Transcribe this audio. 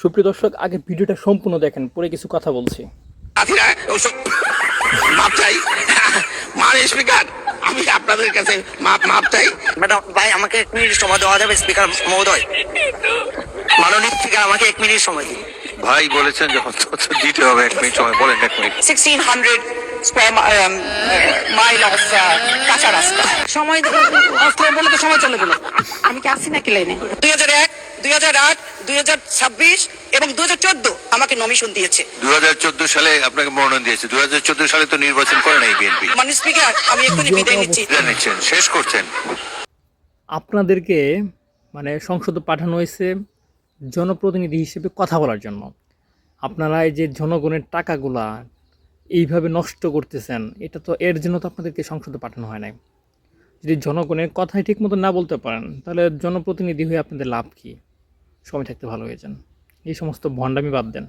সুপ্রিয় দর্শক, আগে ভিডিওটা সম্পূর্ণ দেখেন, পরে কিছু কথা বলছি। মাপ চাই মানে স্পিকার, আমি আপনাদের কাছে মাপ চাই। ম্যাডাম ভাই, আমাকে 1 মিনিট সময় দেওয়া যাবে? স্পিকার মহোদয়, মাননীয় স্পিকার, আমাকে 1 মিনিট সময় দিন। ভাই বলেছেন যখন দিতে হবে 1 মিনিট সময়, বলেন 1 মিনিট। 1600 স্কোয়ার মাইল অফ কাঁচা রাস্তা। সময় বলে তো সময় চলে গেল। আমি কি আসছি নাকি লাইনে? 2001, 2008, 2026 এবং 2014 আমাকে নমিশন দিয়েছে। 2014 সালে আপনাকে মনোনয়ন দিয়েছে। 2014 সালে তো নির্বাচন করে নাই বিএনপি। মাননীয় স্পিকার, আমি এক্ষুনি বিদায় নিচ্ছি। নিচ্ছেন, শেষ করছেন। আপনাদেরকে সংসদে পাঠানো হয়েছে জনপ্রতিনিধি হিসেবে কথা বলার জন্য। আপনারা এই যে জনগণের টাকাগুলা এইভাবে নষ্ট করতেছেন, এটা তো এর জন্য তো আপনাদেরকে সংসদে পাঠানো হয় নাই। যদি জনগণের কথাই ঠিক মতো না বলতে পারেন, তাহলে জনপ্রতিনিধি হয়ে আপনাদের লাভ কী? সময় থাকতে ভালো হয়ে যান, এই সমস্ত ভণ্ডামি বাদ দেন।